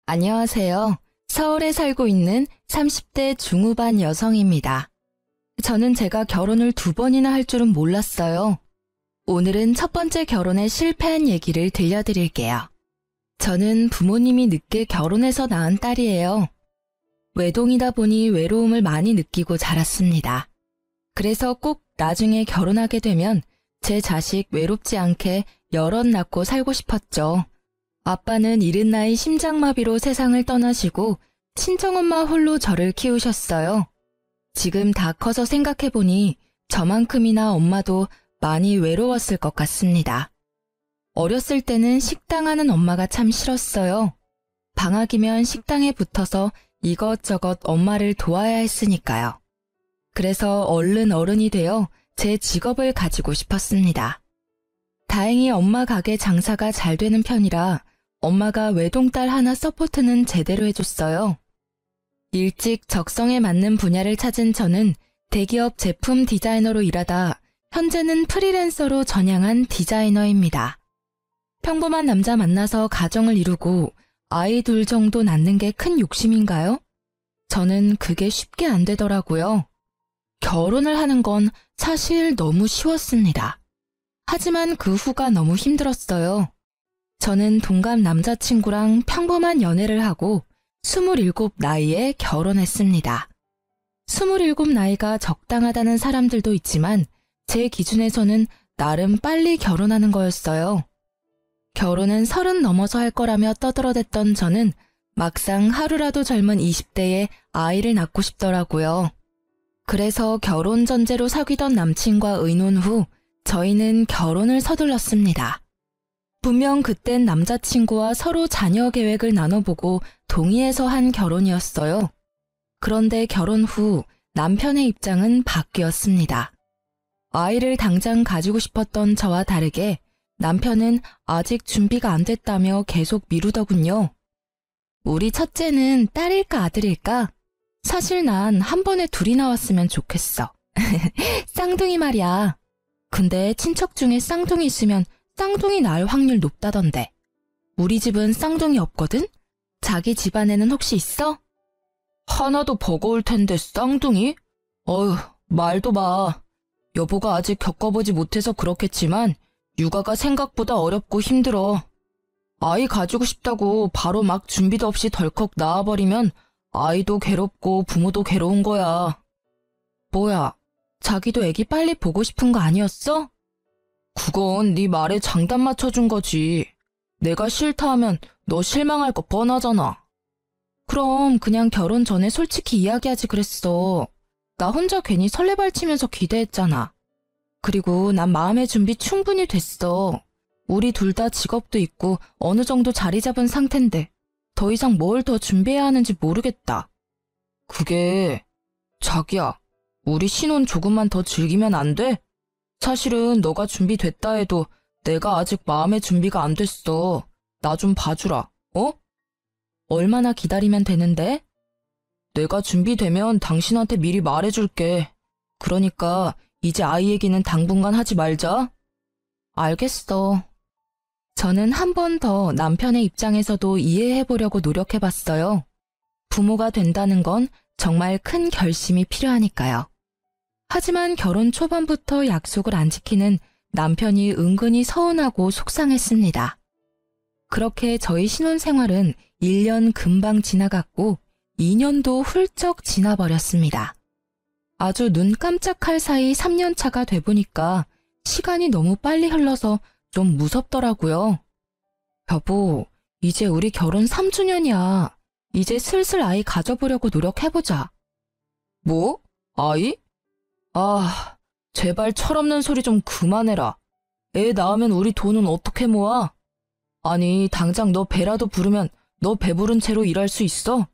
안녕하세요. 서울에 살고 있는 30대 중후반 여성입니다. 저는 제가 결혼을 2번이나 할 줄은 몰랐어요. 오늘은 첫 번째 결혼에 실패한 얘기를 들려드릴게요. 저는 부모님이 늦게 결혼해서 낳은 딸이에요. 외동이다 보니 외로움을 많이 느끼고 자랐습니다. 그래서 꼭 나중에 결혼하게 되면 제 자식 외롭지 않게 여럿 낳고 살고 싶었죠. 아빠는 이른 나이 심장마비로 세상을 떠나시고 친정엄마 홀로 저를 키우셨어요. 지금 다 커서 생각해보니 저만큼이나 엄마도 많이 외로웠을 것 같습니다. 어렸을 때는 식당 하는 엄마가 참 싫었어요. 방학이면 식당에 붙어서 이것저것 엄마를 도와야 했으니까요. 그래서 얼른 어른이 되어 제 직업을 가지고 싶었습니다. 다행히 엄마 가게 장사가 잘 되는 편이라 엄마가 외동딸 하나 서포트는 제대로 해줬어요. 일찍 적성에 맞는 분야를 찾은 저는 대기업 제품 디자이너로 일하다 현재는 프리랜서로 전향한 디자이너입니다. 평범한 남자 만나서 가정을 이루고 아이 둘 정도 낳는 게 큰 욕심인가요? 저는 그게 쉽게 안 되더라고요. 결혼을 하는 건 사실 너무 쉬웠습니다. 하지만 그 후가 너무 힘들었어요. 저는 동갑 남자친구랑 평범한 연애를 하고 27 나이에 결혼했습니다. 27 나이가 적당하다는 사람들도 있지만 제 기준에서는 나름 빨리 결혼하는 거였어요. 결혼은 30 넘어서 할 거라며 떠들어댔던 저는 막상 하루라도 젊은 20대에 아이를 낳고 싶더라고요. 그래서 결혼 전제로 사귀던 남친과 의논 후 저희는 결혼을 서둘렀습니다. 분명 그땐 남자친구와 서로 자녀 계획을 나눠보고 동의해서 한 결혼이었어요. 그런데 결혼 후 남편의 입장은 바뀌었습니다. 아이를 당장 가지고 싶었던 저와 다르게 남편은 아직 준비가 안 됐다며 계속 미루더군요. 우리 첫째는 딸일까 아들일까? 사실 난 한 번에 둘이 나왔으면 좋겠어. 쌍둥이 말이야. 근데 친척 중에 쌍둥이 있으면 쌍둥이 낳을 확률 높다던데. 우리 집은 쌍둥이 없거든? 자기 집안에는 혹시 있어? 하나도 버거울 텐데 쌍둥이? 어휴, 말도 마. 여보가 아직 겪어보지 못해서 그렇겠지만 육아가 생각보다 어렵고 힘들어. 아이 가지고 싶다고 바로 막 준비도 없이 덜컥 낳아버리면 아이도 괴롭고 부모도 괴로운 거야. 뭐야, 자기도 애기 빨리 보고 싶은 거 아니었어? 그건 네 말에 장단 맞춰준 거지. 내가 싫다 하면 너 실망할 거 뻔하잖아. 그럼 그냥 결혼 전에 솔직히 이야기하지 그랬어. 나 혼자 괜히 설레발치면서 기대했잖아. 그리고 난 마음의 준비 충분히 됐어. 우리 둘 다 직업도 있고 어느 정도 자리 잡은 상태인데 더 이상 뭘 더 준비해야 하는지 모르겠다. 그게... 자기야, 우리 신혼 조금만 더 즐기면 안 돼? 사실은 너가 준비됐다 해도 내가 아직 마음의 준비가 안 됐어. 나 좀 봐주라, 어? 얼마나 기다리면 되는데? 내가 준비되면 당신한테 미리 말해줄게. 그러니까 이제 아이 얘기는 당분간 하지 말자. 알겠어. 저는 한 번 더 남편의 입장에서도 이해해보려고 노력해봤어요. 부모가 된다는 건 정말 큰 결심이 필요하니까요. 하지만 결혼 초반부터 약속을 안 지키는 남편이 은근히 서운하고 속상했습니다. 그렇게 저희 신혼생활은 1년 금방 지나갔고 2년도 훌쩍 지나버렸습니다. 아주 눈 깜짝할 사이 3년차가 돼보니까 시간이 너무 빨리 흘러서 좀 무섭더라고요. 여보, 이제 우리 결혼 3주년이야. 이제 슬슬 아이 가져보려고 노력해보자. 뭐? 아이? 아, 제발 철없는 소리 좀 그만해라. 애 낳으면 우리 돈은 어떻게 모아? 아니, 당장 너 배라도 부르면 너 배부른 채로 일할 수 있어?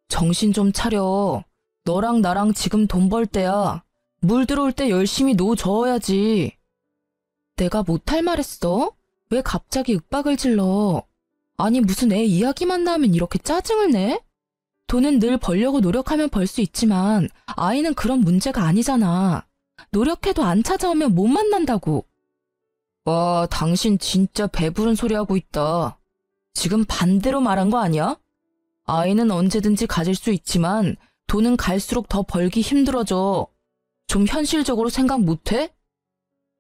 정신 좀 차려. 너랑 나랑 지금 돈 벌 때야. 물 들어올 때 열심히 노 저어야지. 내가 못할 말 했어? 왜 갑자기 윽박을 질러? 아니, 무슨 애 이야기만 나오면 이렇게 짜증을 내? 돈은 늘 벌려고 노력하면 벌 수 있지만 아이는 그런 문제가 아니잖아. 노력해도 안 찾아오면 못 만난다고. 와, 당신 진짜 배부른 소리 하고 있다. 지금 반대로 말한 거 아니야? 아이는 언제든지 가질 수 있지만 돈은 갈수록 더 벌기 힘들어져. 좀 현실적으로 생각 못해?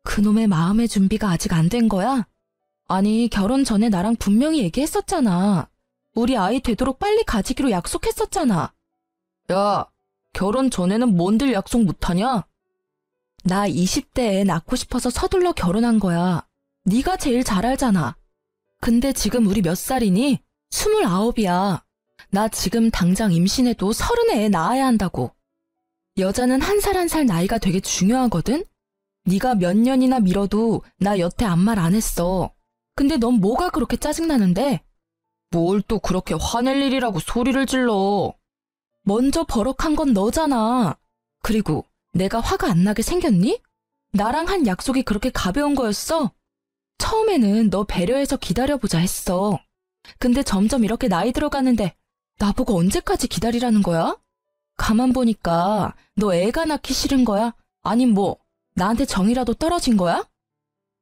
그놈의 마음의 준비가 아직 안 된 거야? 아니, 결혼 전에 나랑 분명히 얘기했었잖아. 우리 아이 되도록 빨리 가지기로 약속했었잖아. 야, 결혼 전에는 뭔들 약속 못하냐? 나 20대에 낳고 싶어서 서둘러 결혼한 거야. 네가 제일 잘 알잖아. 근데 지금 우리 몇 살이니? 29이야. 나 지금 당장 임신해도 30에 애 낳아야 한다고. 여자는 한 살 한 살 나이가 되게 중요하거든? 네가 몇 년이나 미뤄도 나 여태 아무 말 안 했어. 근데 넌 뭐가 그렇게 짜증나는데? 뭘 또 그렇게 화낼 일이라고 소리를 질러. 먼저 버럭한 건 너잖아. 그리고 내가 화가 안 나게 생겼니? 나랑 한 약속이 그렇게 가벼운 거였어? 처음에는 너 배려해서 기다려보자 했어. 근데 점점 이렇게 나이 들어가는데 나보고 언제까지 기다리라는 거야? 가만 보니까 너 애가 낳기 싫은 거야? 아님 뭐 나한테 정이라도 떨어진 거야?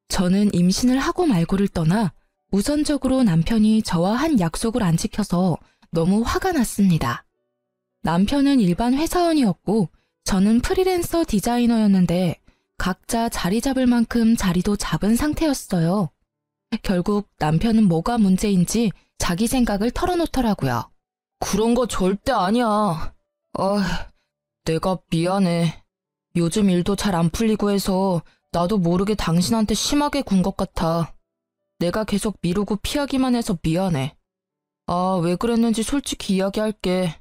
저는 임신을 하고 말고를 떠나 우선적으로 남편이 저와 한 약속을 안 지켜서 너무 화가 났습니다. 남편은 일반 회사원이었고 저는 프리랜서 디자이너였는데 각자 자리 잡을 만큼 자리도 잡은 상태였어요. 결국 남편은 뭐가 문제인지 자기 생각을 털어놓더라고요. 그런 거 절대 아니야. 내가 미안해. 요즘 일도 잘 안 풀리고 해서 나도 모르게 당신한테 심하게 군 것 같아. 내가 계속 미루고 피하기만 해서 미안해. 왜 그랬는지 솔직히 이야기할게.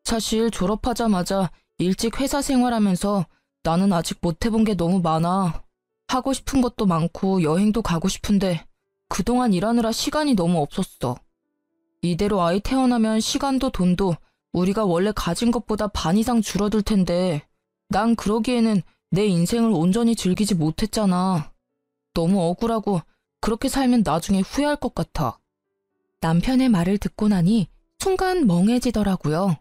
사실 졸업하자마자 일찍 회사 생활하면서 나는 아직 못 해본 게 너무 많아. 하고 싶은 것도 많고 여행도 가고 싶은데 그동안 일하느라 시간이 너무 없었어. 이대로 아이 태어나면 시간도 돈도 우리가 원래 가진 것보다 반 이상 줄어들 텐데 난 그러기에는 내 인생을 온전히 즐기지 못했잖아. 너무 억울하고 그렇게 살면 나중에 후회할 것 같아. 남편의 말을 듣고 나니 순간 멍해지더라고요.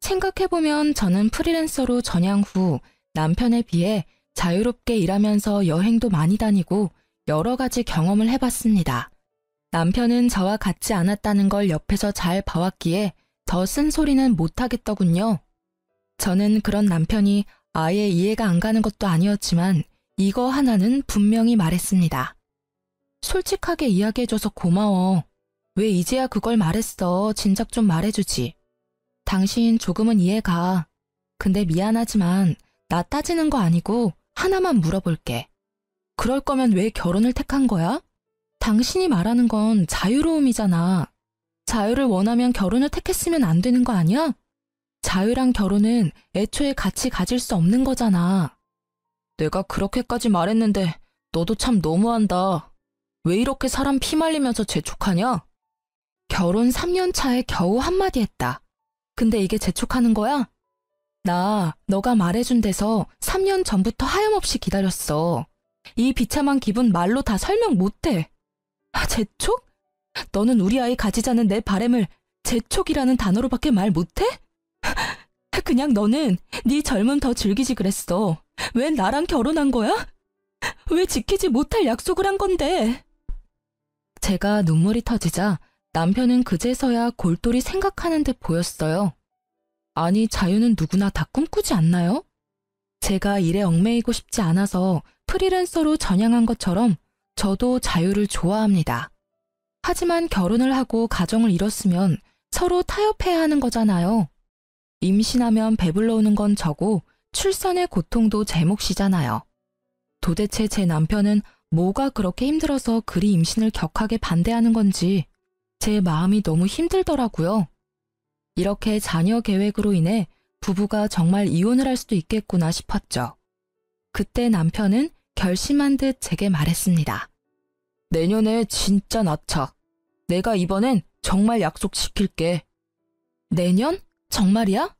생각해보면 저는 프리랜서로 전향 후 남편에 비해 자유롭게 일하면서 여행도 많이 다니고 여러 가지 경험을 해봤습니다. 남편은 저와 같지 않았다는 걸 옆에서 잘 봐왔기에 더 쓴소리는 못하겠더군요. 저는 그런 남편이 아예 이해가 안 가는 것도 아니었지만 이거 하나는 분명히 말했습니다. 솔직하게 이야기해줘서 고마워. 왜 이제야 그걸 말했어? 진작 좀 말해주지. 당신 조금은 이해가. 근데 미안하지만 나 따지는 거 아니고 하나만 물어볼게. 그럴 거면 왜 결혼을 택한 거야? 당신이 말하는 건 자유로움이잖아. 자유를 원하면 결혼을 택했으면 안 되는 거 아니야? 자유랑 결혼은 애초에 같이 가질 수 없는 거잖아. 내가 그렇게까지 말했는데 너도 참 너무한다. 왜 이렇게 사람 피말리면서 재촉하냐? 결혼 3년 차에 겨우 한마디 했다. 근데 이게 재촉하는 거야? 나 너가 말해준 데서 3년 전부터 하염없이 기다렸어. 이 비참한 기분 말로 다 설명 못해. 재촉? 너는 우리 아이 가지자는 내 바램을 재촉이라는 단어로밖에 말 못해? 그냥 너는 네 젊음 더 즐기지 그랬어. 왜 나랑 결혼한 거야? 왜 지키지 못할 약속을 한 건데? 제가 눈물이 터지자 남편은 그제서야 골똘히 생각하는 듯 보였어요. 아니, 자유는 누구나 다 꿈꾸지 않나요? 제가 일에 얽매이고 싶지 않아서 프리랜서로 전향한 것처럼 저도 자유를 좋아합니다. 하지만 결혼을 하고 가정을 이뤘으면 서로 타협해야 하는 거잖아요. 임신하면 배불러 오는 건 저고 출산의 고통도 제 몫이잖아요. 도대체 제 남편은 뭐가 그렇게 힘들어서 그리 임신을 격하게 반대하는 건지 제 마음이 너무 힘들더라고요. 이렇게 자녀 계획으로 인해 부부가 정말 이혼을 할 수도 있겠구나 싶었죠. 그때 남편은 결심한 듯 제게 말했습니다. 내년에 진짜 낳자. 내가 이번엔 정말 약속 지킬게. 내년? 정말이야?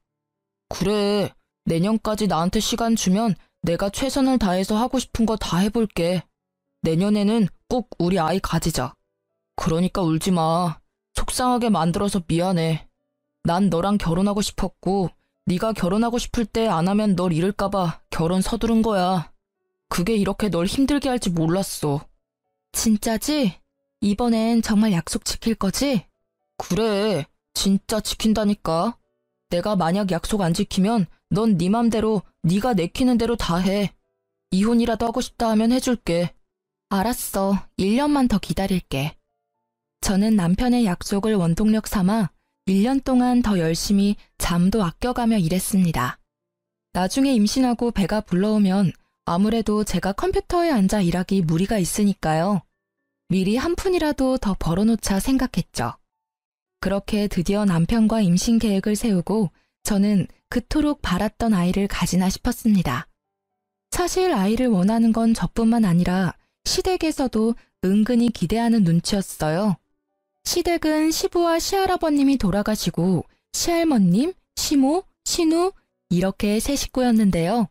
그래. 내년까지 나한테 시간 주면 내가 최선을 다해서 하고 싶은 거 다 해볼게. 내년에는 꼭 우리 아이 가지자. 그러니까 울지 마. 속상하게 만들어서 미안해. 난 너랑 결혼하고 싶었고 네가 결혼하고 싶을 때 안 하면 널 잃을까봐 결혼 서두른 거야. 그게 이렇게 널 힘들게 할지 몰랐어. 진짜지? 이번엔 정말 약속 지킬 거지? 그래. 진짜 지킨다니까. 내가 만약 약속 안 지키면 넌 네 맘대로 네가 내키는 대로 다 해. 이혼이라도 하고 싶다 하면 해줄게. 알았어. 1년만 더 기다릴게. 저는 남편의 약속을 원동력 삼아 1년 동안 더 열심히 잠도 아껴가며 일했습니다. 나중에 임신하고 배가 불러오면 아무래도 제가 컴퓨터에 앉아 일하기 무리가 있으니까요. 미리 한 푼이라도 더 벌어놓자 생각했죠. 그렇게 드디어 남편과 임신 계획을 세우고 저는 그토록 바랐던 아이를 가지나 싶었습니다. 사실 아이를 원하는 건 저뿐만 아니라 시댁에서도 은근히 기대하는 눈치였어요. 시댁은 시부와 시할아버님이 돌아가시고 시할머님, 시모, 시누 이렇게 세 식구였는데요.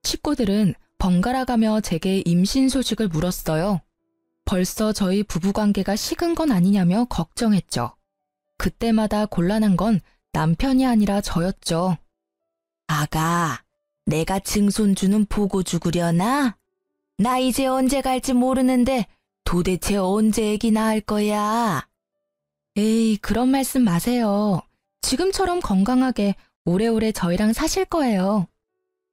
식구들은 번갈아가며 제게 임신 소식을 물었어요. 벌써 저희 부부관계가 식은 건 아니냐며 걱정했죠. 그때마다 곤란한 건 남편이 아니라 저였죠. 아가, 내가 증손주는 보고 죽으려나? 나 이제 언제 갈지 모르는데 도대체 언제 애기 낳을 거야? 에이, 그런 말씀 마세요. 지금처럼 건강하게 오래오래 저희랑 사실 거예요.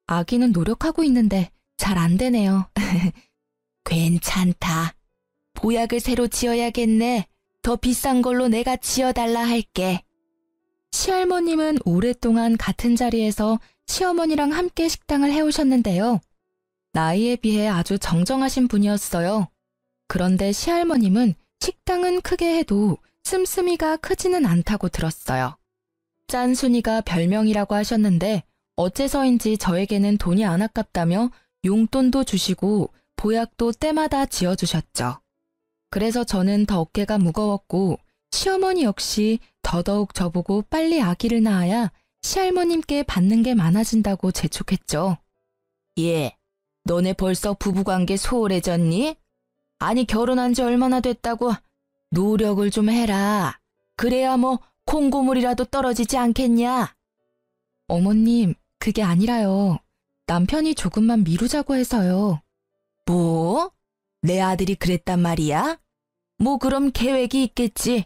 아기는 노력하고 있는데 잘 안 되네요. 괜찮다. 보약을 새로 지어야겠네. 더 비싼 걸로 내가 지어달라 할게. 시할머님은 오랫동안 같은 자리에서 시어머니랑 함께 식당을 해오셨는데요. 나이에 비해 아주 정정하신 분이었어요. 그런데 시할머님은 식당은 크게 해도 씀씀이가 크지는 않다고 들었어요. 짠순이가 별명이라고 하셨는데 어째서인지 저에게는 돈이 안 아깝다며 용돈도 주시고 보약도 때마다 지어주셨죠. 그래서 저는 더 어깨가 무거웠고 시어머니 역시 더더욱 저보고 빨리 아기를 낳아야 시할머님께 받는 게 많아진다고 재촉했죠. 예, 너네 벌써 부부관계 소홀해졌니? 아니 결혼한 지 얼마나 됐다고 노력을 좀 해라. 그래야 뭐 콩고물이라도 떨어지지 않겠냐? 어머님, 그게 아니라요. 남편이 조금만 미루자고 해서요. 뭐? 내 아들이 그랬단 말이야? 뭐 그럼 계획이 있겠지.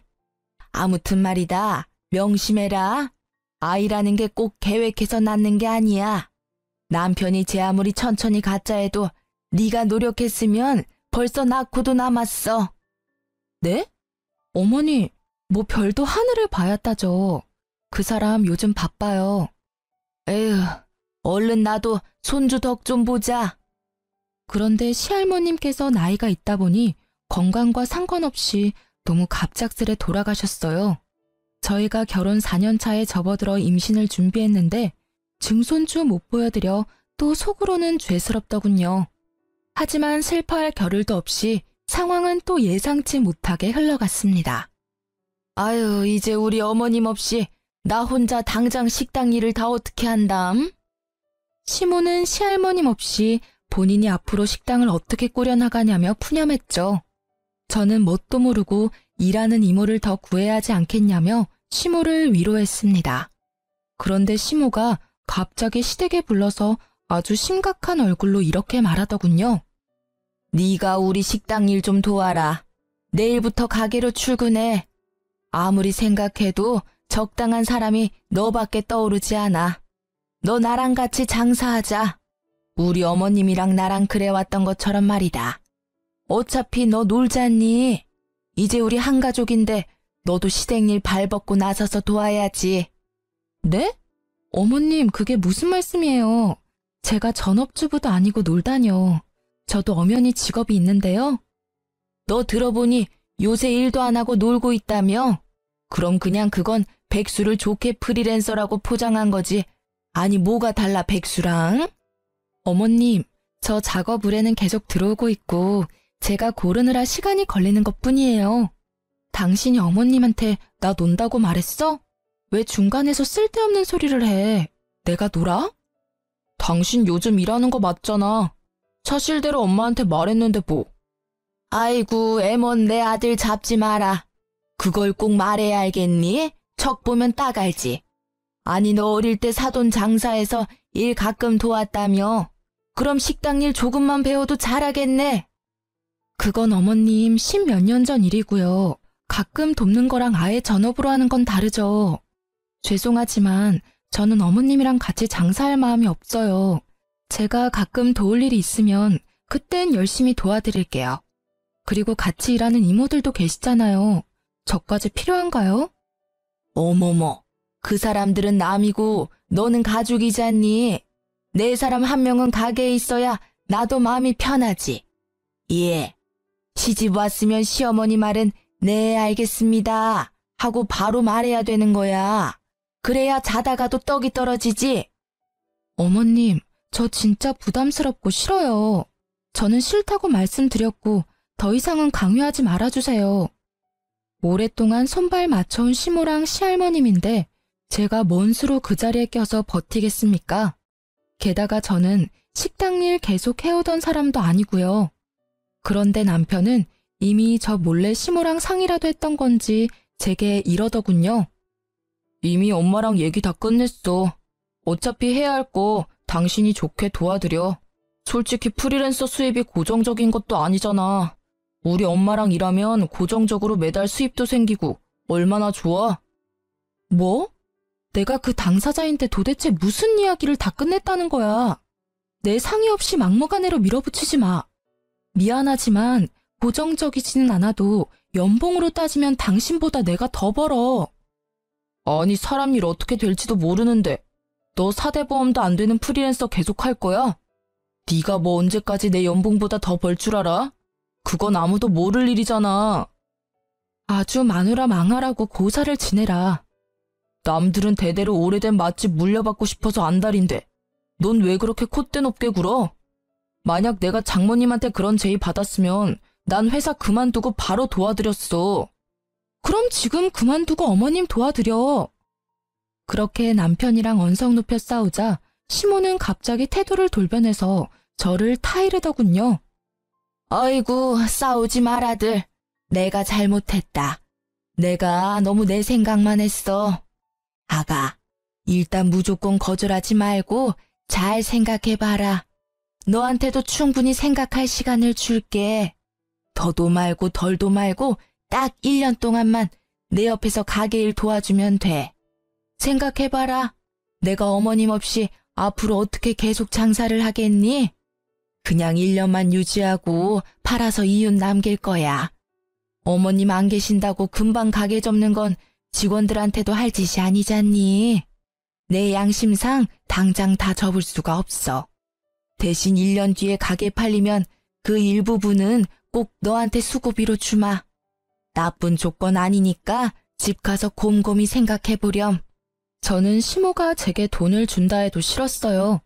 아무튼 말이다. 명심해라. 아이라는 게 꼭 계획해서 낳는 게 아니야. 남편이 제 아무리 천천히 갖자 해도 네가 노력했으면 벌써 낳고도 남았어. 네? 어머니, 뭐 별도 하늘을 봐야 따져. 그 사람 요즘 바빠요. 에휴, 얼른 나도 손주 덕 좀 보자. 그런데 시할머님께서 나이가 있다 보니 건강과 상관없이 너무 갑작스레 돌아가셨어요. 저희가 결혼 4년 차에 접어들어 임신을 준비했는데 증손주 못 보여드려 또 속으로는 죄스럽더군요. 하지만 슬퍼할 겨를도 없이 상황은 또 예상치 못하게 흘러갔습니다. 아유, 이제 우리 어머님 없이 나 혼자 당장 식당 일을 다 어떻게 한담? 시모는 시할머님 없이 본인이 앞으로 식당을 어떻게 꾸려나가냐며 푸념했죠. 저는 뭣도 모르고 일하는 이모를 더 구해야 하지 않겠냐며 시모를 위로했습니다. 그런데 시모가 갑자기 시댁에 불러서 아주 심각한 얼굴로 이렇게 말하더군요. 네가 우리 식당 일 좀 도와라. 내일부터 가게로 출근해. 아무리 생각해도 적당한 사람이 너밖에 떠오르지 않아. 너 나랑 같이 장사하자. 우리 어머님이랑 나랑 그래왔던 것처럼 말이다. 어차피 너 놀잖니. 이제 우리 한 가족인데 너도 시댁일 발벗고 나서서 도와야지. 네? 어머님, 그게 무슨 말씀이에요? 제가 전업주부도 아니고 놀다뇨. 저도 엄연히 직업이 있는데요. 너 들어보니 요새 일도 안 하고 놀고 있다며? 그럼 그냥 그건 백수를 좋게 프리랜서라고 포장한 거지. 아니 뭐가 달라 백수랑? 어머님, 저 작업 의뢰는 계속 들어오고 있고 제가 고르느라 시간이 걸리는 것뿐이에요. 당신이 어머님한테 나 논다고 말했어? 왜 중간에서 쓸데없는 소리를 해? 내가 놀아? 당신 요즘 일하는 거 맞잖아. 사실대로 엄마한테 말했는데 뭐. 아이고, 애먼 내 아들 잡지 마라. 그걸 꼭 말해야 알겠니? 척 보면 딱 알지. 아니 너 어릴 때 사돈 장사해서 일 가끔 도왔다며. 그럼 식당 일 조금만 배워도 잘하겠네. 그건 어머님 10몇 년 전 일이고요. 가끔 돕는 거랑 아예 전업으로 하는 건 다르죠. 죄송하지만 저는 어머님이랑 같이 장사할 마음이 없어요. 제가 가끔 도울 일이 있으면 그땐 열심히 도와드릴게요. 그리고 같이 일하는 이모들도 계시잖아요. 저까지 필요한가요? 어머머, 그 사람들은 남이고 너는 가족이잖니. 내 사람 한 명은 가게에 있어야 나도 마음이 편하지. 예, 시집 왔으면 시어머니 말은 네 알겠습니다 하고 바로 말해야 되는 거야. 그래야 자다가도 떡이 떨어지지. 어머님, 저 진짜 부담스럽고 싫어요. 저는 싫다고 말씀드렸고 더 이상은 강요하지 말아주세요. 오랫동안 손발 맞춰온 시모랑 시할머님인데 제가 뭔 수로 그 자리에 껴서 버티겠습니까? 게다가 저는 식당 일 계속 해오던 사람도 아니고요. 그런데 남편은 이미 저 몰래 시모랑 상의라도 했던 건지 제게 이러더군요. 이미 엄마랑 얘기 다 끝냈어. 어차피 해야 할 거 당신이 좋게 도와드려. 솔직히 프리랜서 수입이 고정적인 것도 아니잖아. 우리 엄마랑 일하면 고정적으로 매달 수입도 생기고 얼마나 좋아? 뭐? 내가 그 당사자인데 도대체 무슨 이야기를 다 끝냈다는 거야? 내 상의 없이 막무가내로 밀어붙이지 마. 미안하지만 고정적이지는 않아도 연봉으로 따지면 당신보다 내가 더 벌어. 아니 사람 일 어떻게 될지도 모르는데 너 4대 보험도 안 되는 프리랜서 계속 할 거야? 네가 뭐 언제까지 내 연봉보다 더 벌 줄 알아? 그건 아무도 모를 일이잖아. 아주 마누라 망하라고 고사를 지내라. 남들은 대대로 오래된 맛집 물려받고 싶어서 안달인데 넌 왜 그렇게 콧대 높게 굴어? 만약 내가 장모님한테 그런 제의 받았으면 난 회사 그만두고 바로 도와드렸어. 그럼 지금 그만두고 어머님 도와드려. 그렇게 남편이랑 언성 높여 싸우자 시모는 갑자기 태도를 돌변해서 저를 타이르더군요. 아이고 싸우지 마라들. 내가 잘못했다. 내가 너무 내 생각만 했어. 아가, 일단 무조건 거절하지 말고 잘 생각해봐라. 너한테도 충분히 생각할 시간을 줄게. 더도 말고 덜도 말고 딱 1년 동안만 내 옆에서 가게 일 도와주면 돼. 생각해봐라. 내가 어머님 없이 앞으로 어떻게 계속 장사를 하겠니? 그냥 1년만 유지하고 팔아서 이윤 남길 거야. 어머님 안 계신다고 금방 가게 접는 건 직원들한테도 할 짓이 아니잖니. 내 양심상 당장 다 접을 수가 없어. 대신 1년 뒤에 가게 팔리면 그 일부분은 꼭 너한테 수고비로 주마. 나쁜 조건 아니니까 집 가서 곰곰이 생각해보렴. 저는 시모가 제게 돈을 준다 해도 싫었어요.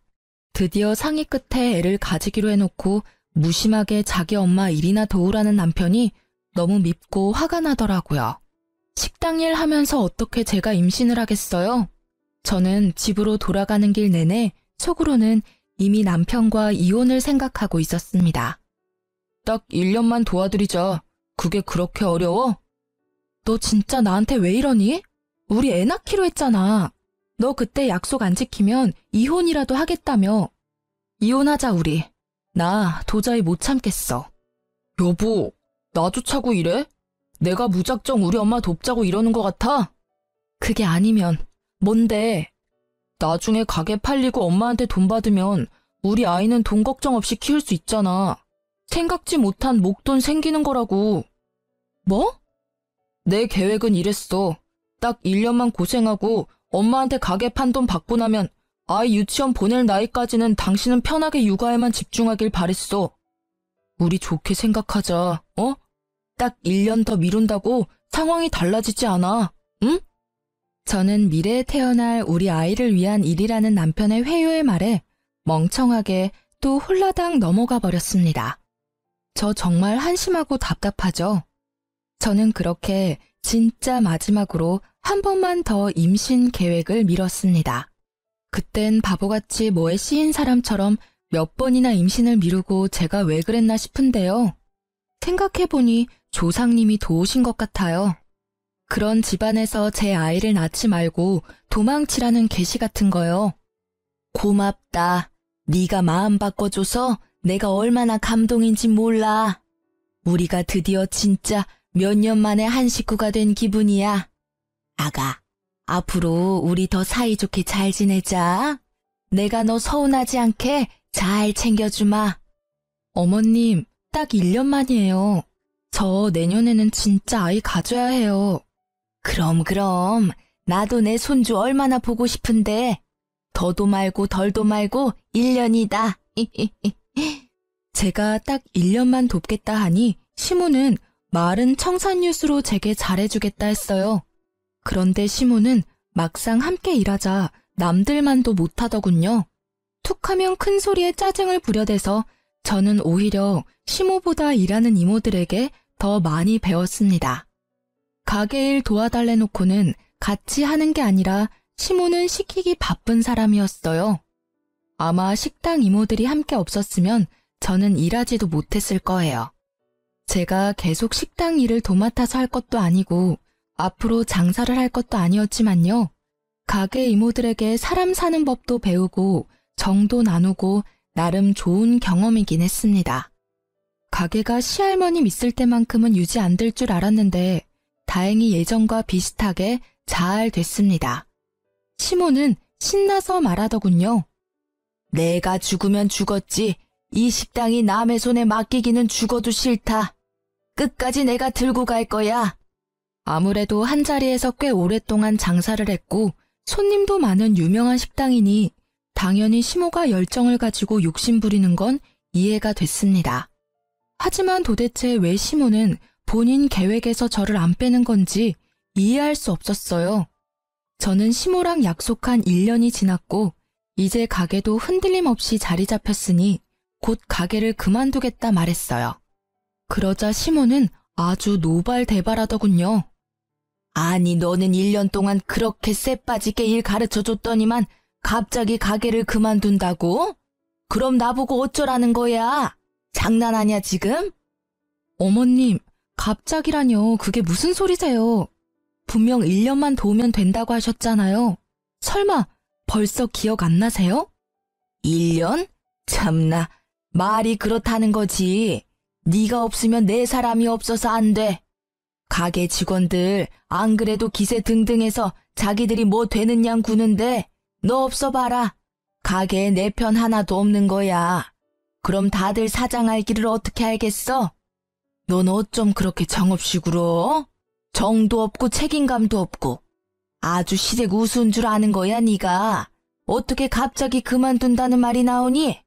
드디어 상의 끝에 애를 가지기로 해놓고 무심하게 자기 엄마 일이나 도우라는 남편이 너무 밉고 화가 나더라고요. 식당 일 하면서 어떻게 제가 임신을 하겠어요? 저는 집으로 돌아가는 길 내내 속으로는 이미 남편과 이혼을 생각하고 있었습니다. 딱 1년만 도와드리자. 그게 그렇게 어려워? 너 진짜 나한테 왜 이러니? 우리 애 낳기로 했잖아. 너 그때 약속 안 지키면 이혼이라도 하겠다며. 이혼하자 우리. 나 도저히 못 참겠어. 여보, 나조차고 이래? 내가 무작정 우리 엄마 돕자고 이러는 것 같아? 그게 아니면 뭔데? 나중에 가게 팔리고 엄마한테 돈 받으면 우리 아이는 돈 걱정 없이 키울 수 있잖아. 생각지 못한 목돈 생기는 거라고. 뭐? 내 계획은 이랬어. 딱 1년만 고생하고 엄마한테 가게 판 돈 받고 나면 아이 유치원 보낼 나이까지는 당신은 편하게 육아에만 집중하길 바랬어. 우리 좋게 생각하자, 어? 딱 1년 더 미룬다고 상황이 달라지지 않아, 응? 저는 미래에 태어날 우리 아이를 위한 일이라는 남편의 회유의 말에 멍청하게 또 홀라당 넘어가 버렸습니다. 저 정말 한심하고 답답하죠? 저는 그렇게 진짜 마지막으로 한 번만 더 임신 계획을 미뤘습니다. 그땐 바보같이 뭐에 씌인 사람처럼 몇 번이나 임신을 미루고 제가 왜 그랬나 싶은데요. 생각해보니 조상님이 도우신 것 같아요. 그런 집안에서 제 아이를 낳지 말고 도망치라는 계시 같은 거요. 고맙다. 네가 마음 바꿔줘서 내가 얼마나 감동인지 몰라. 우리가 드디어 진짜 몇 년 만에 한 식구가 된 기분이야. 아가, 앞으로 우리 더 사이좋게 잘 지내자. 내가 너 서운하지 않게 잘 챙겨주마. 어머님, 딱 1년 만이에요. 저 내년에는 진짜 아이 가져야 해요. 그럼. 나도 내 손주 얼마나 보고 싶은데. 더도 말고 덜도 말고 1년이다. 제가 딱 1년만 돕겠다 하니 시모는 말은 청산유수로 제게 잘해주겠다 했어요. 그런데 시모는 막상 함께 일하자 남들만도 못하더군요. 툭하면 큰 소리에 짜증을 부려대서 저는 오히려 시모보다 일하는 이모들에게 더 많이 배웠습니다. 가게 일 도와달래 놓고는 같이 하는 게 아니라 시모는 시키기 바쁜 사람이었어요. 아마 식당 이모들이 함께 없었으면 저는 일하지도 못했을 거예요. 제가 계속 식당 일을 도맡아서 할 것도 아니고 앞으로 장사를 할 것도 아니었지만요. 가게 이모들에게 사람 사는 법도 배우고 정도 나누고 나름 좋은 경험이긴 했습니다. 가게가 시할머님 있을 때만큼은 유지 안 될 줄 알았는데 다행히 예전과 비슷하게 잘 됐습니다. 시모는 신나서 말하더군요. 내가 죽으면 죽었지. 이 식당이 남의 손에 맡기기는 죽어도 싫다. 끝까지 내가 들고 갈 거야. 아무래도 한자리에서 꽤 오랫동안 장사를 했고 손님도 많은 유명한 식당이니 당연히 시모가 열정을 가지고 욕심부리는 건 이해가 됐습니다. 하지만 도대체 왜 시모는 본인 계획에서 저를 안 빼는 건지 이해할 수 없었어요. 저는 시모랑 약속한 1년이 지났고 이제 가게도 흔들림 없이 자리 잡혔으니 곧 가게를 그만두겠다 말했어요. 그러자 시모는 아주 노발대발하더군요. 아니 너는 1년 동안 그렇게 쎄빠지게 일 가르쳐줬더니만 갑자기 가게를 그만둔다고? 그럼 나보고 어쩌라는 거야? 장난하냐 지금? 어머님, 갑자기라뇨. 그게 무슨 소리세요? 분명 1년만 도우면 된다고 하셨잖아요. 설마 벌써 기억 안 나세요? 1년? 참나, 말이 그렇다는 거지. 네가 없으면 내 사람이 없어서 안 돼. 가게 직원들 안 그래도 기세 등등해서 자기들이 뭐 되는 양 구는데 너 없어 봐라. 가게에 내 편 하나도 없는 거야. 그럼 다들 사장할 길을 어떻게 알겠어? 넌 어쩜 그렇게 정없이 굴어? 정도 없고 책임감도 없고 아주 시댁 우스운 줄 아는 거야 네가. 어떻게 갑자기 그만둔다는 말이 나오니?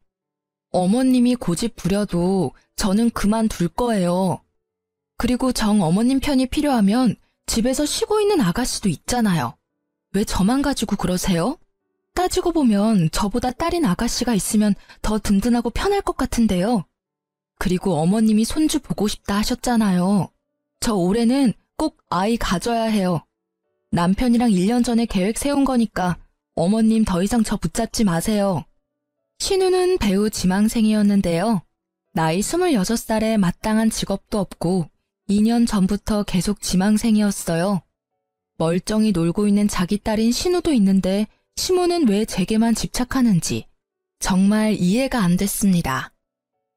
어머님이 고집 부려도 저는 그만둘 거예요. 그리고 정 어머님 편이 필요하면 집에서 쉬고 있는 아가씨도 있잖아요. 왜 저만 가지고 그러세요? 따지고 보면 저보다 딸인 아가씨가 있으면 더 든든하고 편할 것 같은데요. 그리고 어머님이 손주 보고 싶다 하셨잖아요. 저 올해는 꼭 아이 가져야 해요. 남편이랑 1년 전에 계획 세운 거니까 어머님 더 이상 저 붙잡지 마세요. 신우는 배우 지망생이었는데요. 나이 26살에 마땅한 직업도 없고 2년 전부터 계속 지망생이었어요. 멀쩡히 놀고 있는 자기 딸인 신우도 있는데 시모는 왜 제게만 집착하는지 정말 이해가 안 됐습니다.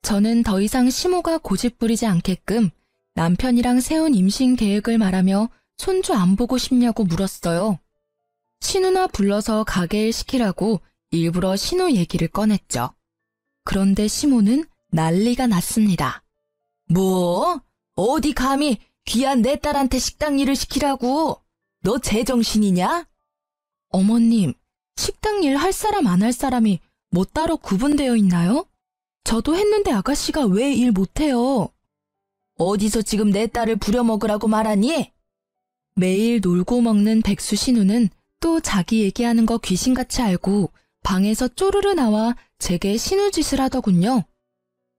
저는 더 이상 시모가 고집 부리지 않게끔 남편이랑 세운 임신 계획을 말하며 손주 안 보고 싶냐고 물었어요. 신우나 불러서 가게일 시키라고 일부러 신우 얘기를 꺼냈죠. 그런데 시모는 난리가 났습니다. 뭐? 어디 감히 귀한 내 딸한테 식당 일을 시키라고? 너 제정신이냐? 어머님, 식당 일 할 사람 안 할 사람이 뭐 따로 구분되어 있나요? 저도 했는데 아가씨가 왜 일 못해요? 어디서 지금 내 딸을 부려먹으라고 말하니? 매일 놀고 먹는 백수 신우는 또 자기 얘기하는 거 귀신같이 알고 방에서 쪼르르 나와 제게 신우짓을 하더군요.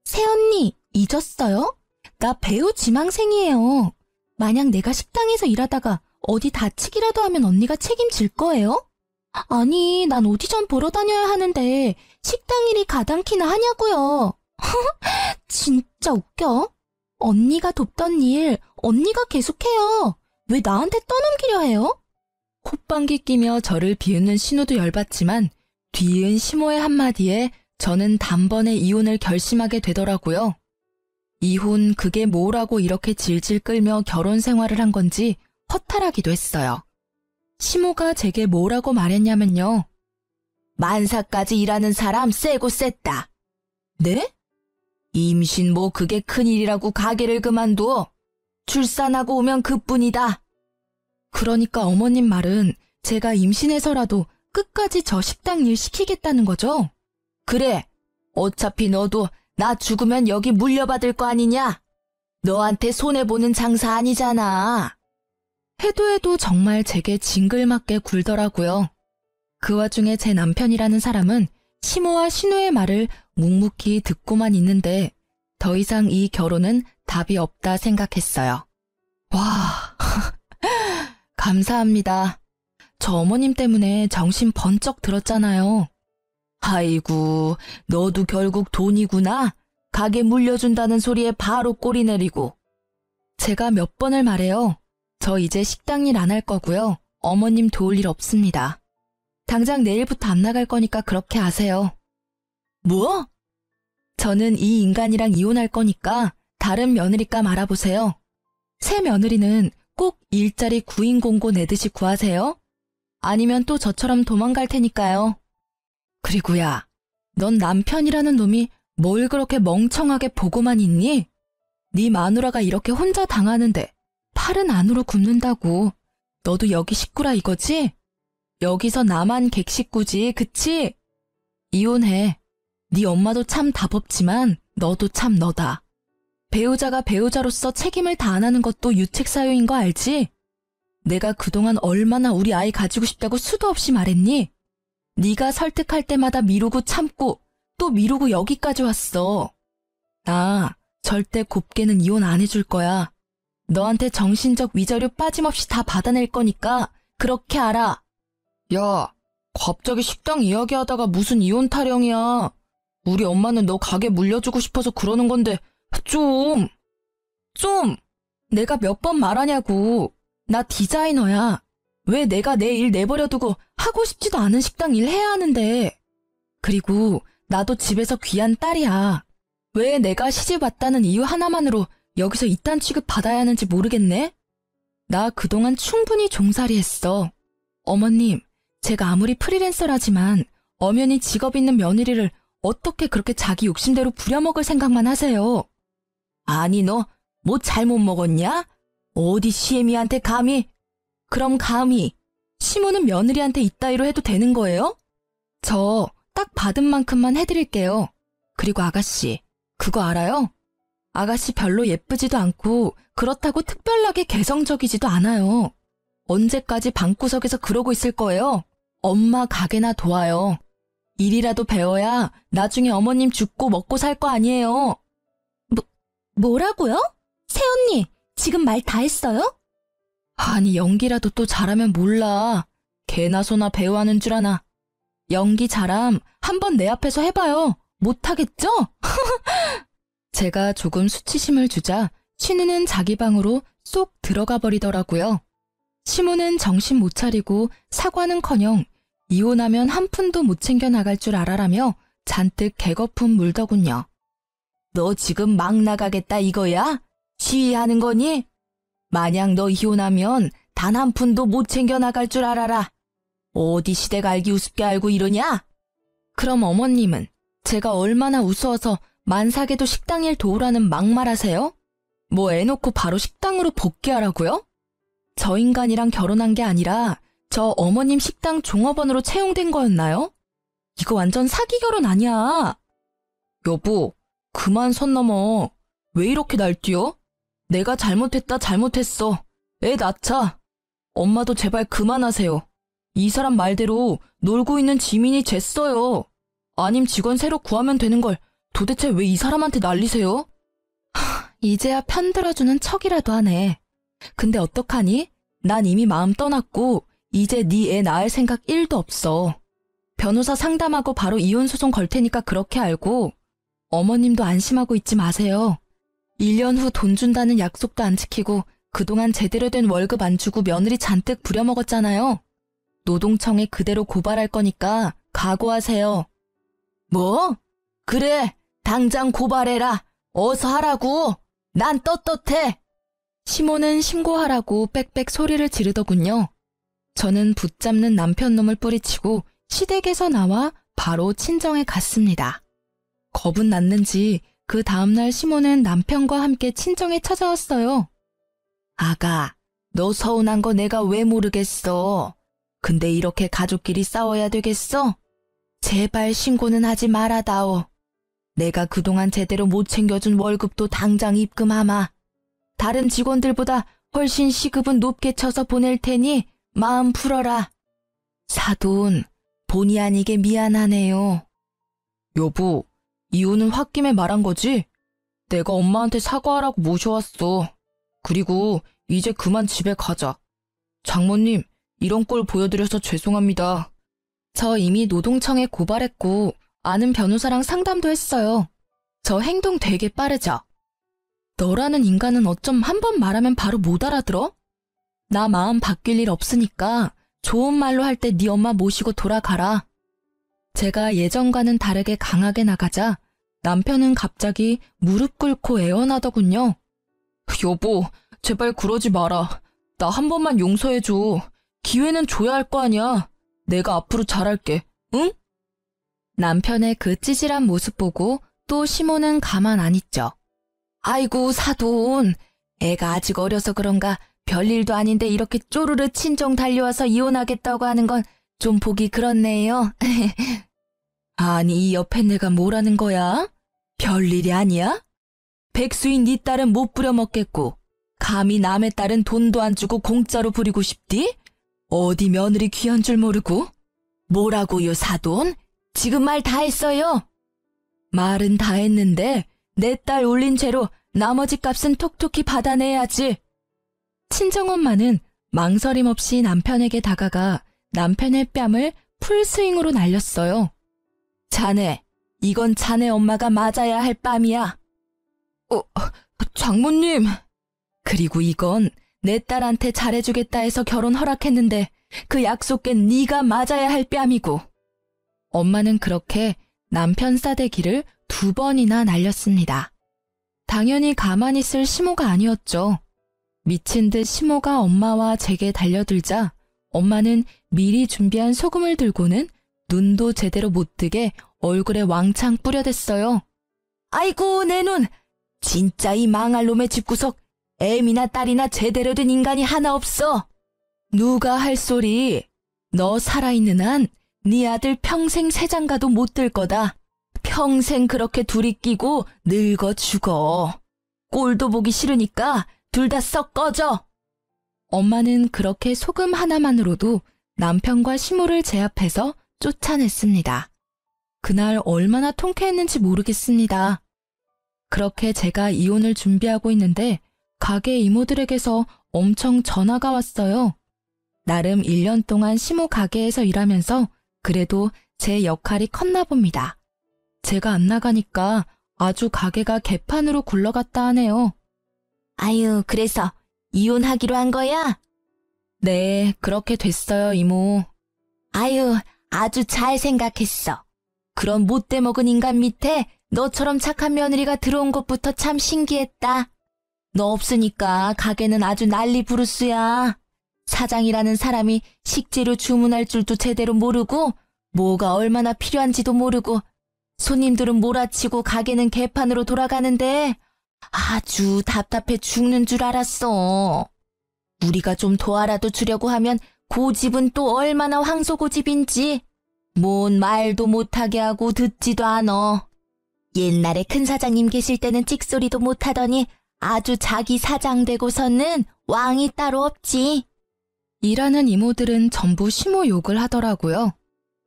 새언니, 잊었어요? 나 배우 지망생이에요. 만약 내가 식당에서 일하다가 어디 다치기라도 하면 언니가 책임질 거예요? 아니, 난 오디션 보러 다녀야 하는데 식당 일이 가당키나 하냐고요. 진짜 웃겨. 언니가 돕던 일 언니가 계속해요. 왜 나한테 떠넘기려 해요? 콧방귀 끼며 저를 비웃는 신우도 열받지만 뒤이은 시모의 한마디에 저는 단번에 이혼을 결심하게 되더라고요. 이혼 그게 뭐라고 이렇게 질질 끌며 결혼 생활을 한 건지 허탈하기도 했어요. 시모가 제게 뭐라고 말했냐면요. 만사까지 일하는 사람 세고 셌다. 네? 임신 뭐 그게 큰일이라고 가게를 그만둬. 출산하고 오면 그뿐이다. 그러니까 어머님 말은 제가 임신해서라도 끝까지 저 식당 일 시키겠다는 거죠? 그래. 어차피 너도 나 죽으면 여기 물려받을 거 아니냐? 너한테 손해보는 장사 아니잖아. 해도 정말 제게 징글맞게 굴더라고요. 그 와중에 제 남편이라는 사람은 시모와 신우의 말을 묵묵히 듣고만 있는데 더 이상 이 결혼은 답이 없다 생각했어요. 와, 감사합니다. 저 어머님 때문에 정신 번쩍 들었잖아요. 아이고, 너도 결국 돈이구나. 가게 물려준다는 소리에 바로 꼬리 내리고. 제가 몇 번을 말해요. 저 이제 식당 일 안 할 거고요. 어머님 도울 일 없습니다. 당장 내일부터 안 나갈 거니까 그렇게 아세요. 뭐? 저는 이 인간이랑 이혼할 거니까 다른 며느리감 알아보세요. 새 며느리는 꼭 일자리 구인공고 내듯이 구하세요. 아니면 또 저처럼 도망갈 테니까요. 그리고 야, 넌 남편이라는 놈이 뭘 그렇게 멍청하게 보고만 있니? 네 마누라가 이렇게 혼자 당하는데 팔은 안으로 굽는다고. 너도 여기 식구라 이거지? 여기서 나만 객식구지, 그치? 이혼해. 네 엄마도 참 답 없지만 너도 참 너다. 배우자가 배우자로서 책임을 다 안 하는 것도 유책사유인 거 알지? 내가 그동안 얼마나 우리 아이 가지고 싶다고 수도 없이 말했니? 네가 설득할 때마다 미루고 참고 또 미루고 여기까지 왔어. 나 절대 곱게는 이혼 안 해줄 거야. 너한테 정신적 위자료 빠짐없이 다 받아낼 거니까 그렇게 알아. 야, 갑자기 식당 이야기하다가 무슨 이혼 타령이야. 우리 엄마는 너 가게 물려주고 싶어서 그러는 건데 좀! 내가 몇 번 말하냐고. 나 디자이너야. 왜 내가 내 일 내버려두고 하고 싶지도 않은 식당 일 해야 하는데. 그리고 나도 집에서 귀한 딸이야. 왜 내가 시집 왔다는 이유 하나만으로 여기서 이딴 취급 받아야 하는지 모르겠네? 나 그동안 충분히 종살이 했어. 어머님, 제가 아무리 프리랜서라지만 엄연히 직업 있는 며느리를 어떻게 그렇게 자기 욕심대로 부려먹을 생각만 하세요? 아니, 너 뭐 잘못 먹었냐? 어디 시애미한테 감히? 그럼 감히 시모는 며느리한테 이따위로 해도 되는 거예요? 저 딱 받은 만큼만 해드릴게요. 그리고 아가씨, 그거 알아요? 아가씨 별로 예쁘지도 않고 그렇다고 특별하게 개성적이지도 않아요. 언제까지 방구석에서 그러고 있을 거예요? 엄마 가게나 도와요. 일이라도 배워야 나중에 어머님 죽고 먹고 살 거 아니에요. 뭐라고요? 새언니, 지금 말 다 했어요? 아니, 연기라도 또 잘하면 몰라. 개나 소나 배우하는 줄 아나. 연기 잘함 한번 내 앞에서 해봐요. 못하겠죠? 제가 조금 수치심을 주자 신우는 자기 방으로 쏙 들어가 버리더라고요. 시모는 정신 못 차리고 사과는커녕 이혼하면 한 푼도 못 챙겨 나갈 줄 알아라며 잔뜩 개거품 물더군요. 너 지금 막 나가겠다 이거야? 시위하는 거니? 만약 너 이혼하면 단 한 푼도 못 챙겨 나갈 줄 알아라. 어디 시댁 알기 우습게 알고 이러냐? 그럼 어머님은 제가 얼마나 우스워서 만삭에도 식당 일 도우라는 막말하세요? 뭐 애 놓고 바로 식당으로 복귀하라고요? 저 인간이랑 결혼한 게 아니라 저 어머님 식당 종업원으로 채용된 거였나요? 이거 완전 사기 결혼 아니야. 여보, 그만 선 넘어. 왜 이렇게 날뛰어? 내가 잘못했어. 애 낳자. 엄마도 제발 그만하세요. 이 사람 말대로 놀고 있는 지민이 쟀어요. 아님 직원 새로 구하면 되는 걸 도대체 왜 이 사람한테 난리세요? 이제야 편들어주는 척이라도 하네. 근데 어떡하니? 난 이미 마음 떠났고 이제 네 애 낳을 생각 1도 없어. 변호사 상담하고 바로 이혼 소송 걸 테니까 그렇게 알고 어머님도 안심하고 있지 마세요. 1년 후 돈 준다는 약속도 안 지키고 그동안 제대로 된 월급 안 주고 며느리 잔뜩 부려먹었잖아요. 노동청에 그대로 고발할 거니까 각오하세요. 뭐? 그래, 당장 고발해라. 어서 하라고! 난 떳떳해! 시모는 신고하라고 빽빽 소리를 지르더군요. 저는 붙잡는 남편 놈을 뿌리치고 시댁에서 나와 바로 친정에 갔습니다. 겁은 났는지 그 다음날 시모는 남편과 함께 친정에 찾아왔어요. 아가, 너 서운한 거 내가 왜 모르겠어. 근데 이렇게 가족끼리 싸워야 되겠어? 제발 신고는 하지 말아다오. 내가 그동안 제대로 못 챙겨준 월급도 당장 입금하마. 다른 직원들보다 훨씬 시급은 높게 쳐서 보낼 테니 마음 풀어라. 사돈, 본의 아니게 미안하네요. 여보, 이유는 홧김에 말한 거지? 내가 엄마한테 사과하라고 모셔왔어. 그리고 이제 그만 집에 가자. 장모님, 이런 꼴 보여드려서 죄송합니다. 저 이미 노동청에 고발했고 아는 변호사랑 상담도 했어요. 저 행동 되게 빠르죠? 너라는 인간은 어쩜 한 번 말하면 바로 못 알아들어? 나 마음 바뀔 일 없으니까 좋은 말로 할 때 네 엄마 모시고 돌아가라. 제가 예전과는 다르게 강하게 나가자 남편은 갑자기 무릎 꿇고 애원하더군요. 여보, 제발 그러지 마라. 나 한 번만 용서해줘. 기회는 줘야 할 거 아니야. 내가 앞으로 잘할게. 응? 남편의 그 찌질한 모습 보고 또 시모는 가만 안 있죠. 아이고 사돈, 애가 아직 어려서 그런가 별일도 아닌데 이렇게 쪼르르 친정 달려와서 이혼하겠다고 하는 건 좀 보기 그렇네요. 아니 이 옆에 내가 뭐라는 거야? 별일이 아니야? 백수인 네 딸은 못 부려먹겠고 감히 남의 딸은 돈도 안 주고 공짜로 부리고 싶디? 어디 며느리 귀한 줄 모르고? 뭐라고요 사돈? 지금 말 다 했어요. 말은 다 했는데 내 딸 올린 죄로 나머지 값은 톡톡히 받아내야지. 친정엄마는 망설임 없이 남편에게 다가가 남편의 뺨을 풀스윙으로 날렸어요. 자네, 이건 자네 엄마가 맞아야 할 뺨이야. 장모님. 그리고 이건 내 딸한테 잘해주겠다 해서 결혼 허락했는데 그 약속 깬 네가 맞아야 할 뺨이고. 엄마는 그렇게 남편 싸대기를 2번이나 날렸습니다. 당연히 가만히 있을 시모가 아니었죠. 미친 듯 시모가 엄마와 제게 달려들자 엄마는 미리 준비한 소금을 들고는 눈도 제대로 못 뜨게 얼굴에 왕창 뿌려댔어요. 아이고 내 눈! 진짜 이 망할 놈의 집구석 애미나 딸이나 제대로 된 인간이 하나 없어. 누가 할 소리. 너 살아있는 한 네 아들 평생 새장가도 못 들 거다. 평생 그렇게 둘이 끼고 늙어 죽어. 꼴도 보기 싫으니까 둘 다 썩 꺼져. 엄마는 그렇게 소금 하나만으로도 남편과 시모를 제압해서 쫓아냈습니다. 그날 얼마나 통쾌했는지 모르겠습니다. 그렇게 제가 이혼을 준비하고 있는데 가게 이모들에게서 엄청 전화가 왔어요. 나름 1년 동안 시모 가게에서 일하면서 그래도 제 역할이 컸나 봅니다. 제가 안 나가니까 아주 가게가 개판으로 굴러갔다 하네요. 아유, 그래서 이혼하기로 한 거야? 네, 그렇게 됐어요, 이모. 아유, 아주 잘 생각했어. 그런 못돼 먹은 인간 밑에 너처럼 착한 며느리가 들어온 것부터 참 신기했다. 너 없으니까 가게는 아주 난리 부르스야. 사장이라는 사람이 식재료 주문할 줄도 제대로 모르고 뭐가 얼마나 필요한지도 모르고 손님들은 몰아치고 가게는 개판으로 돌아가는데 아주 답답해 죽는 줄 알았어. 우리가 좀 도와라도 주려고 하면 고집은 또 얼마나 황소고집인지 뭔 말도 못하게 하고 듣지도 않어. 옛날에 큰 사장님 계실 때는 찍소리도 못하더니 아주 자기 사장 되고서는 왕이 따로 없지. 일하는 이모들은 전부 시모 욕을 하더라고요.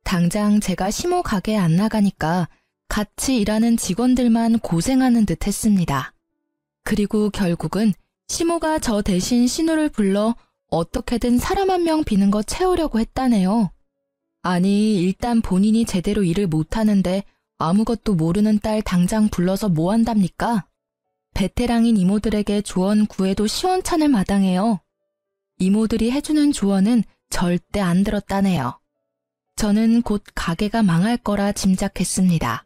당장 제가 시모 가게에 안 나가니까 같이 일하는 직원들만 고생하는 듯 했습니다. 그리고 결국은 시모가 저 대신 신우를 불러 어떻게든 사람 한 명 비는 거 채우려고 했다네요. 아니, 일단 본인이 제대로 일을 못하는데 아무것도 모르는 딸 당장 불러서 뭐 한답니까? 베테랑인 이모들에게 조언 구해도 시원찮을 마당에요. 이모들이 해주는 조언은 절대 안 들었다네요. 저는 곧 가게가 망할 거라 짐작했습니다.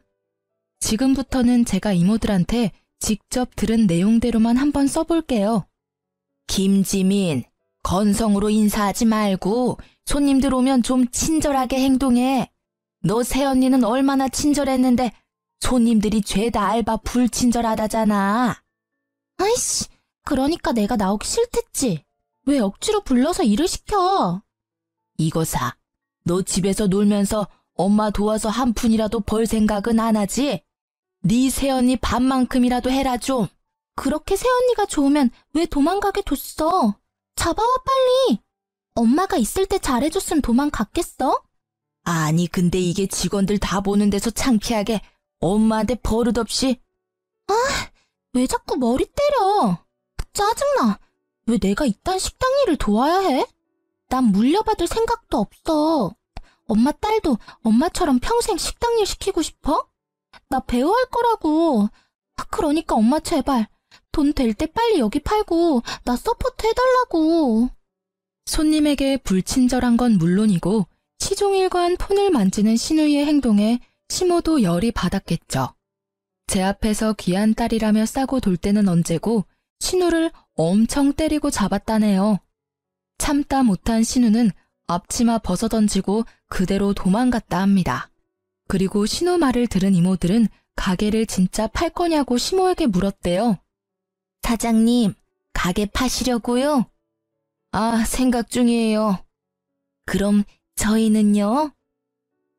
지금부터는 제가 이모들한테 직접 들은 내용대로만 한번 써볼게요. 김지민, 건성으로 인사하지 말고 손님들 오면 좀 친절하게 행동해. 너 새언니는 얼마나 친절했는데 손님들이 죄다 알바 불친절하다잖아. 아이씨, 그러니까 내가 나오기 싫댔지. 왜 억지로 불러서 일을 시켜? 이거사, 너 집에서 놀면서 엄마 도와서 한 푼이라도 벌 생각은 안 하지? 네 새언니 밥만큼이라도 해라 좀. 그렇게 새언니가 좋으면 왜 도망가게 뒀어? 잡아와 빨리. 엄마가 있을 때 잘해줬으면 도망갔겠어? 아니 근데 이게 직원들 다 보는 데서 창피하게 엄마한테 버릇없이. 아, 왜 자꾸 머리 때려. 짜증나. 왜 내가 이딴 식당 일을 도와야 해? 난 물려받을 생각도 없어. 엄마 딸도 엄마처럼 평생 식당 일 시키고 싶어? 나 배우할 거라고. 그러니까 엄마 제발 돈 될 때 빨리 여기 팔고 나 서포트 해달라고. 손님에게 불친절한 건 물론이고 시종일관 폰을 만지는 신우이의 행동에 시모도 열이 받았겠죠. 제 앞에서 귀한 딸이라며 싸고 돌 때는 언제고 신우를 엄청 때리고 잡았다네요. 참다 못한 신우는 앞치마 벗어던지고 그대로 도망갔다 합니다. 그리고 신우 말을 들은 이모들은 가게를 진짜 팔 거냐고 시모에게 물었대요. 사장님, 가게 파시려고요? 아, 생각 중이에요. 그럼 저희는요?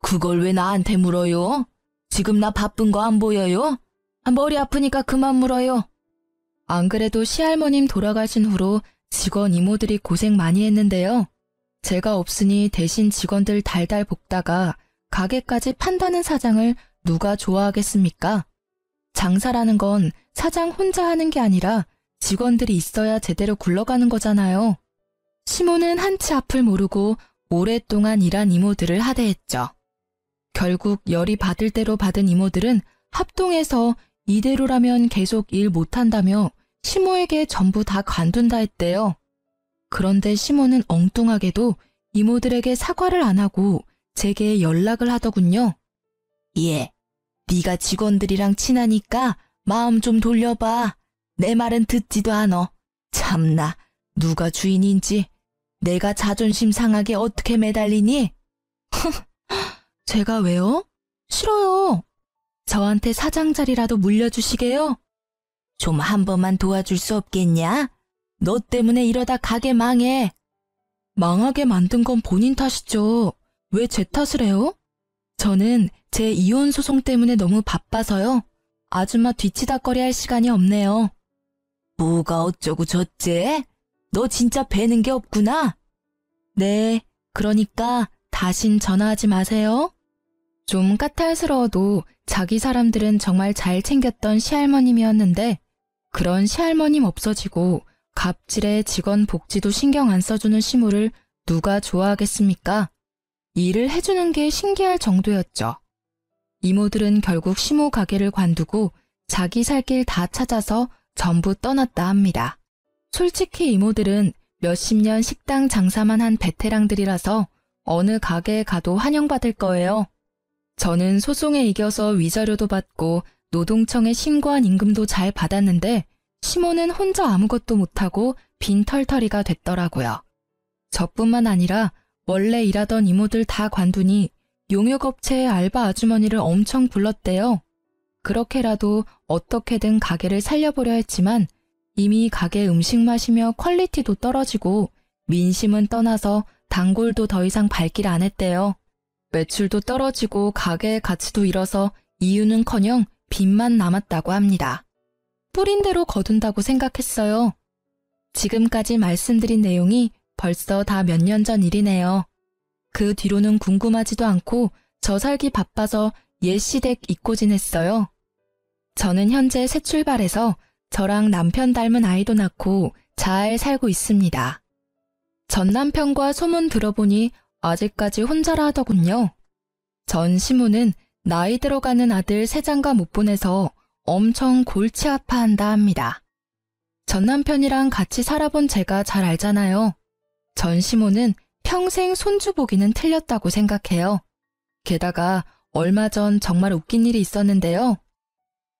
그걸 왜 나한테 물어요? 지금 나 바쁜 거 안 보여요? 머리 아프니까 그만 물어요. 안 그래도 시할머님 돌아가신 후로 직원 이모들이 고생 많이 했는데요. 제가 없으니 대신 직원들 달달 볶다가 가게까지 판다는 사장을 누가 좋아하겠습니까? 장사라는 건 사장 혼자 하는 게 아니라 직원들이 있어야 제대로 굴러가는 거잖아요. 시모는 한치 앞을 모르고 오랫동안 일한 이모들을 하대했죠. 결국 열이 받을 대로 받은 이모들은 합동해서 이대로라면 계속 일 못한다며 시모에게 전부 다 관둔다 했대요. 그런데 시모는 엉뚱하게도 이모들에게 사과를 안 하고 제게 연락을 하더군요. 예, 네가 직원들이랑 친하니까 마음 좀 돌려봐. 내 말은 듣지도 않어. 참나, 누가 주인인지 내가 자존심 상하게 어떻게 매달리니? 제가 왜요? 싫어요. 저한테 사장 자리라도 물려주시게요? 좀 한 번만 도와줄 수 없겠냐? 너 때문에 이러다 가게 망해. 망하게 만든 건 본인 탓이죠. 왜 제 탓을 해요? 저는 제 이혼 소송 때문에 너무 바빠서요. 아줌마 뒤치다꺼리 할 시간이 없네요. 뭐가 어쩌고 저째? 너 진짜 배는 게 없구나. 네, 그러니까 다신 전화하지 마세요. 좀 까탈스러워도 자기 사람들은 정말 잘 챙겼던 시할머님이었는데 그런 시할머님 없어지고 갑질에 직원 복지도 신경 안 써주는 시모를 누가 좋아하겠습니까? 일을 해주는 게 신기할 정도였죠. 이모들은 결국 시모 가게를 관두고 자기 살 길 다 찾아서 전부 떠났다 합니다. 솔직히 이모들은 몇십 년 식당 장사만 한 베테랑들이라서 어느 가게에 가도 환영받을 거예요. 저는 소송에 이겨서 위자료도 받고 노동청에 신고한 임금도 잘 받았는데 시모는 혼자 아무것도 못하고 빈털터리가 됐더라고요. 저뿐만 아니라 원래 일하던 이모들 다 관두니 용역업체의 알바 아주머니를 엄청 불렀대요. 그렇게라도 어떻게든 가게를 살려보려 했지만 이미 가게 음식 맛이며 퀄리티도 떨어지고 민심은 떠나서 단골도 더 이상 발길 안 했대요. 매출도 떨어지고 가게의 가치도 잃어서 이유는커녕 빚만 남았다고 합니다. 뿌린 대로 거둔다고 생각했어요. 지금까지 말씀드린 내용이 벌써 다 몇 년 전 일이네요. 그 뒤로는 궁금하지도 않고 저 살기 바빠서 옛 시댁 잊고 지냈어요. 저는 현재 새 출발해서 저랑 남편 닮은 아이도 낳고 잘 살고 있습니다. 전 남편과 소문 들어보니 아직까지 혼자라 하더군요. 전 시모는 나이 들어가는 아들 세장가 못 보내서 엄청 골치 아파한다 합니다. 전 남편이랑 같이 살아본 제가 잘 알잖아요. 전 시모는 평생 손주 보기는 틀렸다고 생각해요. 게다가 얼마 전 정말 웃긴 일이 있었는데요.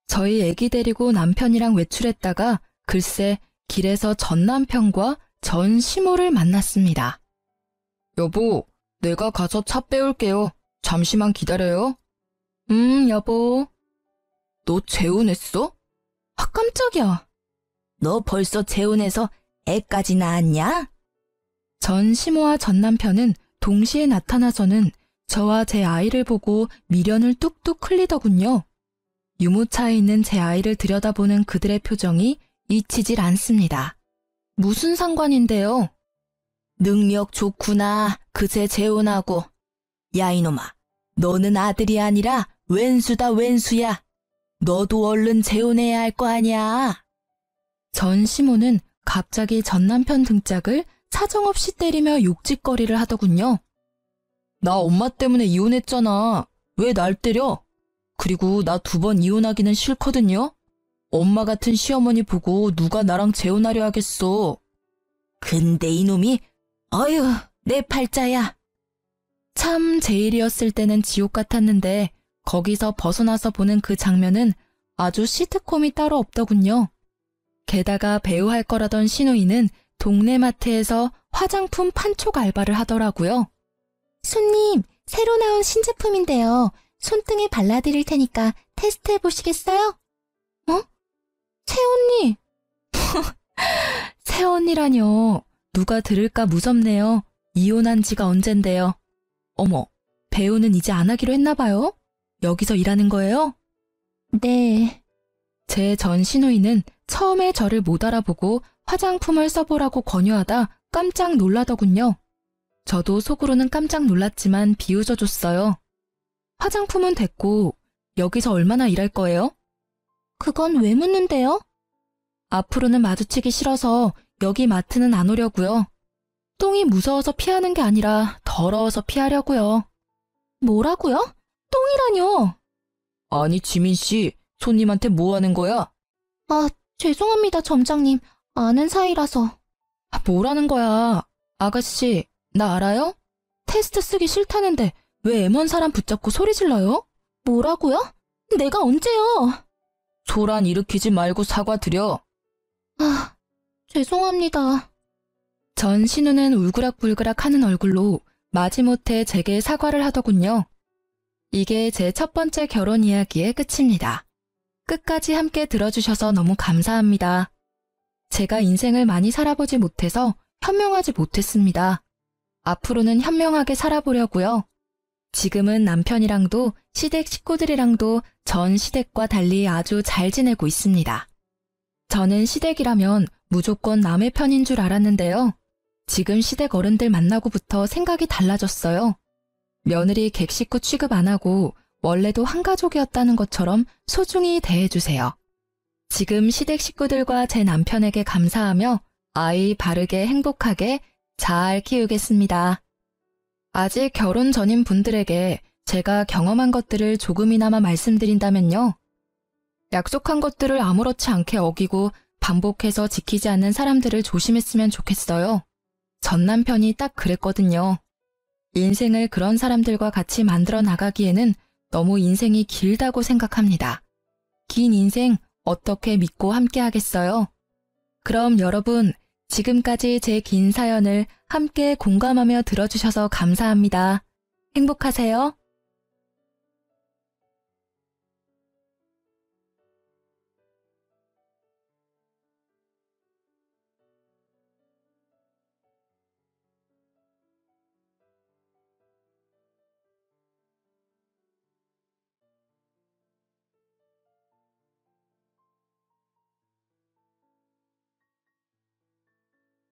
저희 애기 데리고 남편이랑 외출했다가 글쎄 길에서 전 남편과 전 시모를 만났습니다. 여보, 내가 가서 차 빼올게요. 잠시만 기다려요. 여보. 너 재혼했어? 아, 깜짝이야. 너 벌써 재혼해서 애까지 낳았냐? 전 시모와 전 남편은 동시에 나타나서는 저와 제 아이를 보고 미련을 뚝뚝 흘리더군요. 유모차에 있는 제 아이를 들여다보는 그들의 표정이 잊히질 않습니다. 무슨 상관인데요? 능력 좋구나. 그새 재혼하고. 야 이놈아, 너는 아들이 아니라 왼수다 왼수야. 너도 얼른 재혼해야 할 거 아니야. 전 시모는 갑자기 전 남편 등짝을 사정없이 때리며 욕짓거리를 하더군요. 나 엄마 때문에 이혼했잖아. 왜 날 때려? 그리고 나 2번 이혼하기는 싫거든요. 엄마 같은 시어머니 보고 누가 나랑 재혼하려 하겠어. 근데 이놈이 어휴 내 팔자야. 참 제 일이었을 때는 지옥 같았는데 거기서 벗어나서 보는 그 장면은 아주 시트콤이 따로 없더군요. 게다가 배우 할 거라던 신우이는 동네 마트에서 화장품 판촉 알바를 하더라고요. 손님, 새로 나온 신제품인데요. 손등에 발라드릴 테니까 테스트해 보시겠어요? 어? 새언니! 새언니라뇨. 누가 들을까 무섭네요. 이혼한 지가 언젠데요. 어머, 배우는 이제 안 하기로 했나 봐요? 여기서 일하는 거예요? 네. 제 전 시누이는 처음에 저를 못 알아보고 화장품을 써보라고 권유하다 깜짝 놀라더군요. 저도 속으로는 깜짝 놀랐지만 비웃어줬어요. 화장품은 됐고 여기서 얼마나 일할 거예요? 그건 왜 묻는데요? 앞으로는 마주치기 싫어서 여기 마트는 안 오려고요. 똥이 무서워서 피하는 게 아니라 더러워서 피하려고요. 뭐라고요? 똥이라뇨? 아니 지민 씨, 손님한테 뭐 하는 거야? 아, 죄송합니다 점장님. 아는 사이라서. 뭐라는 거야? 아가씨, 나 알아요? 테스트 쓰기 싫다는데 왜 애먼 사람 붙잡고 소리 질러요? 뭐라고요? 내가 언제요? 소란 일으키지 말고 사과드려. 아, 죄송합니다. 전 신우는 울그락불그락 하는 얼굴로 마지못해 제게 사과를 하더군요. 이게 제 첫 번째 결혼 이야기의 끝입니다. 끝까지 함께 들어주셔서 너무 감사합니다. 제가 인생을 많이 살아보지 못해서 현명하지 못했습니다. 앞으로는 현명하게 살아보려고요. 지금은 남편이랑도 시댁 식구들이랑도 전 시댁과 달리 아주 잘 지내고 있습니다. 저는 시댁이라면 무조건 남의 편인 줄 알았는데요. 지금 시댁 어른들 만나고부터 생각이 달라졌어요. 며느리 객식구 취급 안 하고 원래도 한 가족이었다는 것처럼 소중히 대해주세요. 지금 시댁 식구들과 제 남편에게 감사하며 아이 바르게 행복하게 잘 키우겠습니다. 아직 결혼 전인 분들에게 제가 경험한 것들을 조금이나마 말씀드린다면요. 약속한 것들을 아무렇지 않게 어기고 반복해서 지키지 않는 사람들을 조심했으면 좋겠어요. 전 남편이 딱 그랬거든요. 인생을 그런 사람들과 같이 만들어 나가기에는 너무 인생이 길다고 생각합니다. 긴 인생 어떻게 믿고 함께 하겠어요? 그럼 여러분, 지금까지 제 긴 사연을 함께 공감하며 들어주셔서 감사합니다. 행복하세요.